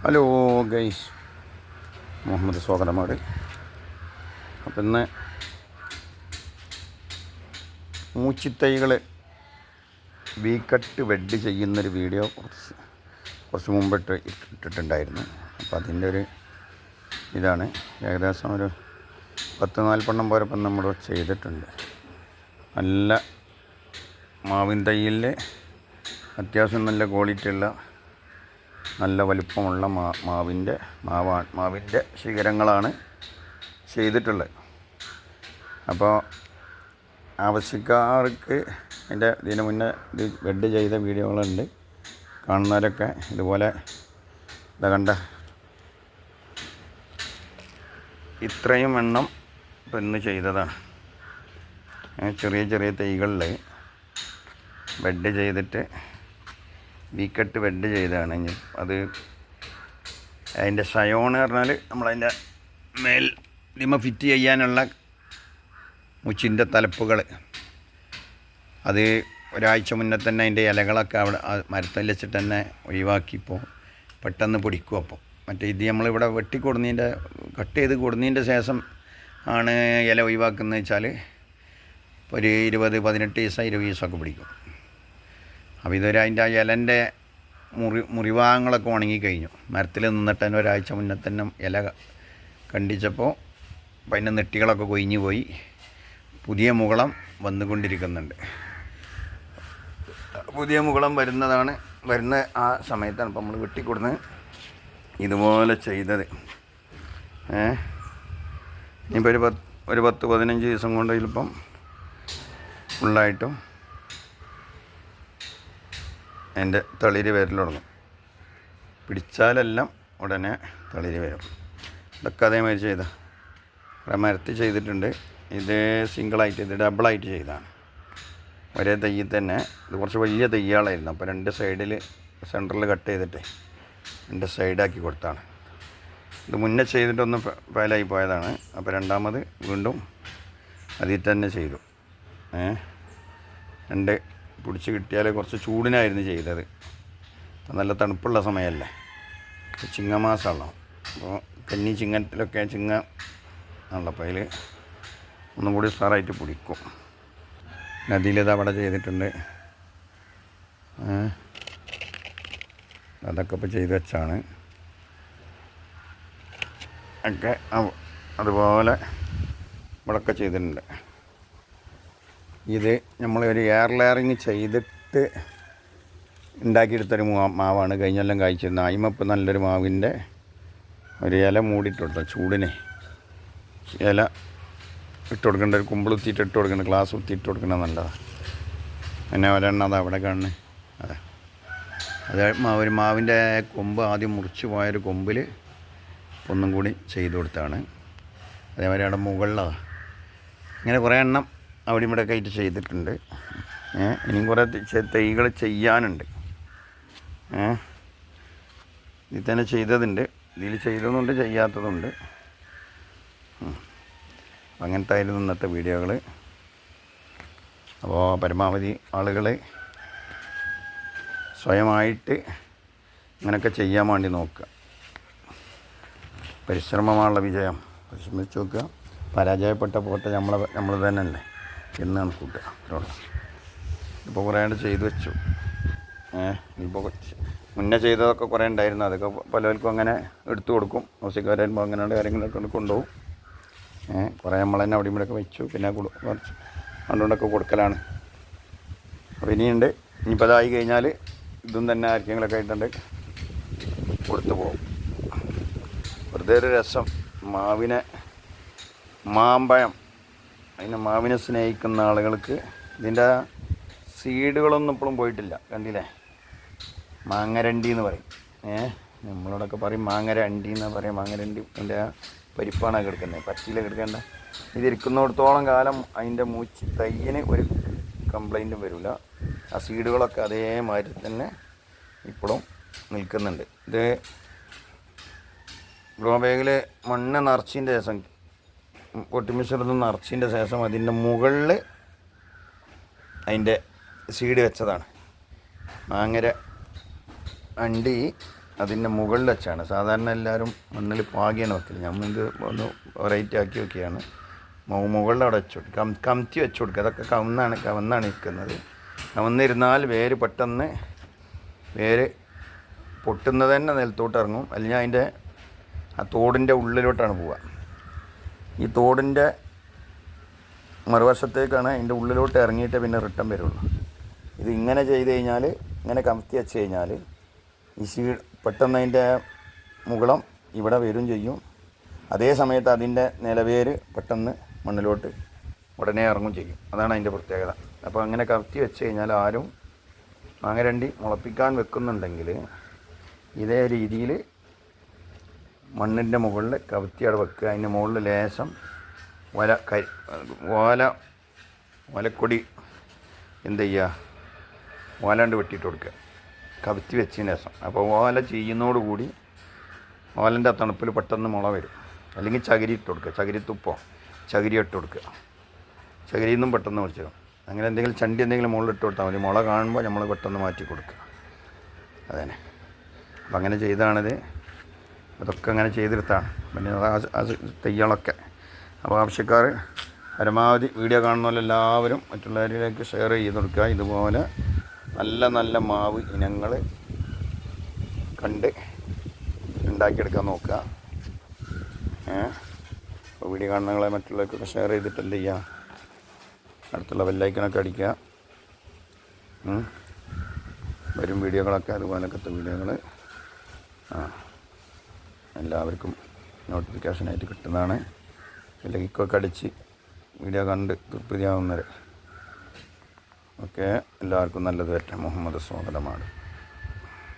Hello guys, Muhammad സോദരമാട്. അപ്പം ഇന്ന് മൂച്ചിത്തൈകൾ വീക്കട്ട് wed ചെയ്യുന്നൊരു വീഡിയോ കുറച്ച് മുമ്പ് ഇട്ടിട്ടുണ്ടായിരുന്നു. അപ്പോൾ അതിൻ്റെ ഒരു ഇതാണ്. ഏകദേശം ഒരു 10-40 പോലെ ഇപ്പം നമ്മൾ ചെയ്തിട്ടുണ്ട്. നല്ല മാവിൻ തൈയിൽ അത്യാവശ്യം നല്ല ക്വാളിറ്റി ഉള്ള നല്ല വലിപ്പമുള്ള മാവിൻ്റെ ശിഖരങ്ങളാണ് ചെയ്തിട്ടുള്ളത്. അപ്പോൾ ആവശ്യക്കാർക്ക് ഇതിന് മുന്നേ ഇത് വെഡ് ചെയ്ത വീഡിയോകളുണ്ട്. കാണുന്നവരൊക്കെ ഇതുപോലെ കണ്ട ഇത്രയും എണ്ണം ഇപ്പം ഇന്ന് ചെയ്തതാണ്. ചെറിയ ചെറിയ തൈകളിൽ വെഡ് ചെയ്തിട്ട് വീക്കട്ട് വെഡ് ചെയ്തതാണ്. അത് അതിൻ്റെ ഷയോണ് പറഞ്ഞാൽ നമ്മളതിൻ്റെ ഇതിമ ഫിറ്റ് ചെയ്യാനുള്ള മുച്ചിൻ്റെ തലപ്പുകൾ, അത് ഒരാഴ്ച മുന്നേ തന്നെ അതിൻ്റെ ഇലകളൊക്കെ അവിടെ മരത്തിൽ വെച്ചിട്ട് തന്നെ ഒഴിവാക്കിയപ്പോൾ പെട്ടെന്ന് പൊടിക്കും. അപ്പോൾ മറ്റേ ഇത് നമ്മളിവിടെ കട്ട് ചെയ്ത് കൊടുന്നതിൻ്റെ ശേഷം ആണ് ഇല ഒഴിവാക്കുന്നത് വെച്ചാൽ ഒരു 20-18 ദിവസം 20 ദിവസമൊക്കെ പിടിക്കും. അപ്പോൾ അതിൻ്റെ ആ ഇലൻ്റെ മുറിഭാഗങ്ങളൊക്കെ ഉണങ്ങിക്കഴിഞ്ഞു. മരത്തിൽ നിന്നിട്ട് തന്നെ ഒരാഴ്ച മുന്നേ തന്നെ ഇല കണ്ടിച്ചപ്പോൾ അപ്പം അതിൻ്റെ നെട്ടികളൊക്കെ കൊഴിഞ്ഞു പോയി. പുതിയ മുകളം വന്നുകൊണ്ടിരിക്കുന്നുണ്ട്. പുതിയ മുകളം വരുന്ന ആ സമയത്താണ് ഇപ്പം നമ്മൾ വെട്ടിക്കൊടുന്ന് ഇതുപോലെ ചെയ്തത്. ഇനിയിപ്പോൾ ഒരു 10-15 ദിവസം കൊണ്ട് ഇതിലിപ്പം ഫുള്ളായിട്ടും അതിൻ്റെ തളിര് വരൽ തുടങ്ങും. പിടിച്ചാലെല്ലാം ഉടനെ തളിര് വരും. ഇതൊക്കെ അതേമാതിരി കുറേ മരത്തിൽ ചെയ്തിട്ടുണ്ട്. ഇത് സിംഗിളായിട്ട്, ഇത് ഡബിളായിട്ട് ചെയ്തതാണ്. ഒരേ തയ്യിൽ തന്നെ. ഇത് കുറച്ച് വലിയ തയ്യാളായിരുന്നു. അപ്പോൾ 2 സൈഡിൽ സെൻറ്ററിൽ കട്ട് ചെയ്തിട്ട് 2 സൈഡാക്കി കൊടുത്താണ്. ഇത് മുന്നേ ചെയ്തിട്ടൊന്ന് ഫയലായി പോയതാണ്. അപ്പോൾ രണ്ടാമത് വീണ്ടും അതിൽ തന്നെ ചെയ്തു. 2 പിടിച്ച് കിട്ടിയാൽ കുറച്ച് ചൂടിനായിരുന്നു ചെയ്തത്. നല്ല തണുപ്പുള്ള സമയമല്ലേ, ചിങ്ങമാസമാണല്ലോ. അപ്പോൾ ചിങ്ങത്തിലൊക്കെ ആണല്ലോ. അപ്പോൾ അതിൽ ഒന്നും കൂടി ഉഷാറായിട്ട് പിടിക്കും. നദിയിലിത് അവിടെ ചെയ്തിട്ടുണ്ട്. അതൊക്കെ ഇപ്പോൾ ചെയ്ത് വെച്ചാണ്. ഒക്കെ അതുപോലെ ഇവിടെയൊക്കെ ചെയ്തിട്ടുണ്ട്. ഇത് നമ്മളൊരു എയർ ലെയറിങ് ചെയ്തിട്ട് ഉണ്ടാക്കിയെടുത്തൊരു മാവാണ്. കഴിഞ്ഞെല്ലാം കഴിച്ചിരുന്നത്. അയിമപ്പ് നല്ലൊരു മാവിൻ്റെ ഒരു ഇല മൂടിയിട്ട് കൊടുത്ത ചൂടിനെ ഇല ഇട്ട് കൊടുക്കേണ്ട, ഒരു കുമ്പിളുത്തിയിട്ട് ഇട്ട് കൊടുക്കേണ്ട, ഗ്ലാസ് കുത്തിയിട്ട് കൊടുക്കുന്നത് നല്ലതാണ്. പിന്നെ ഒരെണ്ണം അത് അവിടെ കാണുന്നത് അത് ഒരു മാവിൻ്റെ കൊമ്പ് ആദ്യം മുറിച്ച് പോയൊരു കൊമ്പിൽ ഒന്നും കൂടി ചെയ്ത് കൊടുത്താണ്. അതേമാതിരി അവിടെ മുകളിലാണ്. ഇങ്ങനെ കുറേ എണ്ണം അവിടെ ഇവിടെ ഒക്കെ ആയിട്ട് ചെയ്തിട്ടുണ്ട്. ഇനിയും കുറേ തൈകൾ ചെയ്യാനുണ്ട്. ഇതിൽ തന്നെ ചെയ്തതുണ്ട്, ഇതിൽ ചെയ്തതുണ്ട്, ചെയ്യാത്തതുണ്ട്. അങ്ങനത്തെ ആയിരുന്നു ഇന്നത്തെ വീഡിയോകൾ. അപ്പോൾ പരമാവധി ആളുകൾ സ്വയമായിട്ട് ഇങ്ങനെയൊക്കെ ചെയ്യാൻ വേണ്ടി നോക്കുക. പരിശ്രമമാണുള്ള വിജയം. പരിശ്രമിച്ച് നോക്കുക. പരാജയപ്പെട്ട പോട്ടെ, നമ്മൾ തന്നെ അല്ലേ എന്നാണ് കൂട്ടുക. അത്രയുള്ളൂ. ഇപ്പോൾ കുറേ ചെയ്തു വെച്ചു. ഇപ്പോൾ മുന്നേ ചെയ്തതൊക്കെ കുറേ ഉണ്ടായിരുന്നു. അതൊക്കെ പലർക്കും അങ്ങനെ എടുത്തു കൊടുക്കും. മ്യൂസിക്കാർ വരുമ്പോൾ അങ്ങനെയുള്ള കാര്യങ്ങളൊക്കെ കൊണ്ടുപോകും. കുറേ നമ്മൾ തന്നെ അവിടെ ഇവിടെയൊക്കെ വെച്ചു. പിന്നെ കുറച്ച് അതുകൊണ്ടൊക്കെ കൊടുക്കലാണ്. അപ്പോൾ ഇനിയുണ്ട്. ഇനിയിപ്പോൾ അതായി കഴിഞ്ഞാൽ ഇതും തന്നെ ആർക്കെങ്കിലൊക്കെ ആയിട്ടുണ്ട് കൊടുത്തു പോകും. വെറുതെ ഒരു രസം. മാമ്പഴം, മാവിനെ സ്നേഹിക്കുന്ന ആളുകൾക്ക് ഇതിൻ്റെ സീഡുകളൊന്നും ഇപ്പോഴും പോയിട്ടില്ല. കണ്ടില്ലേ, മാങ്ങരണ്ടി എന്ന് പറയും. നമ്മളോടൊക്കെ പറയും മാങ്ങരണ്ടി എന്ന് പറയും. മാങ്ങരണ്ടി അതിൻ്റെ ആ പരിപ്പാണ് കിടക്കുന്നത്, പച്ചയില കിടക്കേണ്ട. ഇതിരിക്കുന്നിടത്തോളം കാലം അതിൻ്റെ തൈയിന് ഒരു കംപ്ലൈൻറ്റും വരില്ല. ആ സീഡുകളൊക്കെ അതേമാതിരി തന്നെ ഇപ്പോഴും നിൽക്കുന്നുണ്ട്. ഇത് ഗ്രോ ബാഗിൽ മണ്ണ് നിറച്ചതിൻ്റെ ശേഷം, പൊട്ടിമിശ്രിതം നിറച്ചതിൻ്റെ ശേഷം അതിൻ്റെ മുകളിൽ അതിൻ്റെ സീഡ് വെച്ചതാണ്. മാങ്ങര അണ്ടി അതിൻ്റെ മുകളിൽ വെച്ചാണ്. സാധാരണ എല്ലാവരും മണ്ണിൽ പാകിയാണ് വെക്കല്. ഇത് ഒന്ന് വെറൈറ്റി ആക്കി വെക്കുകയാണ്. മുകളിൽ അവിടെ വെച്ച് കൊടുക്കും, കമത്തി വെച്ച് കൊടുക്കുക. അതൊക്കെ കവന്നാണ് നിൽക്കുന്നത്. കവന്നിരുന്നാൽ വേര് പെട്ടെന്ന് പൊട്ടുന്നത് തന്നെ നിലത്തോട്ട് ഇറങ്ങും. അല്ലെങ്കിൽ അതിൻ്റെ ആ തോടിൻ്റെ ഉള്ളിലോട്ടാണ് പോവുക. ഈ തോടിൻ്റെ മറുവശത്തേക്കാണ് അതിൻ്റെ ഉള്ളിലോട്ട് ഇറങ്ങിയിട്ട് പിന്നെ റിട്ടേൺ വരുള്ളൂ. ഇത് ഇങ്ങനെ ചെയ്ത് കഴിഞ്ഞാൽ, ഇങ്ങനെ കമത്തി വെച്ച് കഴിഞ്ഞാൽ ഈ പെട്ടെന്ന് അതിൻ്റെ മുകളം ഇവിടെ വരും ചെയ്യും. അതേ സമയത്ത് അതിൻ്റെ നിലവേര് പെട്ടെന്ന് മണ്ണിലോട്ട് ഉടനെ ഇറങ്ങും ചെയ്യും. അതാണ് അതിൻ്റെ പ്രത്യേകത. അപ്പോൾ അങ്ങനെ കമത്തി വെച്ച് കഴിഞ്ഞാൽ ആരും മാങ്ങരണ്ടി മുളപ്പിക്കാൻ വെക്കുന്നുണ്ടെങ്കിൽ ഇതേ രീതിയിൽ മണ്ണിൻ്റെ മുകളിൽ കമത്തി അവിടെ വെക്കുക. അതിൻ്റെ മുകളിൽ ലേശം ഓലക്കൊടി എന്ത് ചെയ്യുക, ഓലാണ്ട് വെട്ടിയിട്ട് കൊടുക്കുക കമത്തി വെച്ചതിന് ശേഷം. അപ്പോൾ ഓല ചെയ്യുന്നതോടുകൂടി ഓലൻ്റെ ആ തണുപ്പിൽ പെട്ടെന്ന് മുള വരും. അല്ലെങ്കിൽ ചകിരി ഇട്ട് കൊടുക്കുക, ചകിരിത്തുപ്പോ ചകിരി ഇട്ട് കൊടുക്കുക. ചകിരിയിൽ നിന്നും പെട്ടെന്ന് വിളിച്ചിടും. അങ്ങനെ എന്തെങ്കിലും ചണ്ടി എന്തെങ്കിലും മുകളിൽ ഇട്ട് കൊടുത്താൽ മതി. മുള കാണുമ്പോൾ നമ്മൾ പെട്ടെന്ന് മാറ്റി കൊടുക്കുക. അതന്നെ. അപ്പം അങ്ങനെ ചെയ്താണിത്. അതൊക്കെ അങ്ങനെ ചെയ്തെടുത്താണ് പിന്നെ തെയ്യങ്ങളൊക്കെ. അപ്പോൾ ആവശ്യക്കാർ പരമാവധി വീഡിയോ കാണുന്ന എല്ലാവരും മറ്റുള്ളവരിലേക്ക് ഷെയർ ചെയ്ത് കൊടുക്കുക. ഇതുപോലെ നല്ല നല്ല മാവ് ഇനങ്ങൾ കണ്ട് ഉണ്ടാക്കിയെടുക്കാൻ നോക്കുക. അപ്പോൾ വീഡിയോ കാണുന്നങ്ങളെ മറ്റുള്ളവർക്കൊക്കെ ഷെയർ ചെയ്തിട്ട് എന്ത് ചെയ്യുക, അടുത്തുള്ള ബെല്ലൈക്കനൊക്കെ അടിക്കുക. വരും വീഡിയോകളൊക്കെ അതുപോലൊക്കത്തെ വീഡിയോകൾ എല്ലാവർക്കും നോട്ടിഫിക്കേഷനായിട്ട് കിട്ടുന്നതാണ്. ലൈക്കൊക്കെ അടിച്ച് വീഡിയോ കണ്ട് തൃപ്തിയാവുന്നവരെ. ഓക്കെ, എല്ലാവർക്കും നല്ലത് വരട്ടെ. മുഹമ്മദ് സ്വാഗതമാണ്.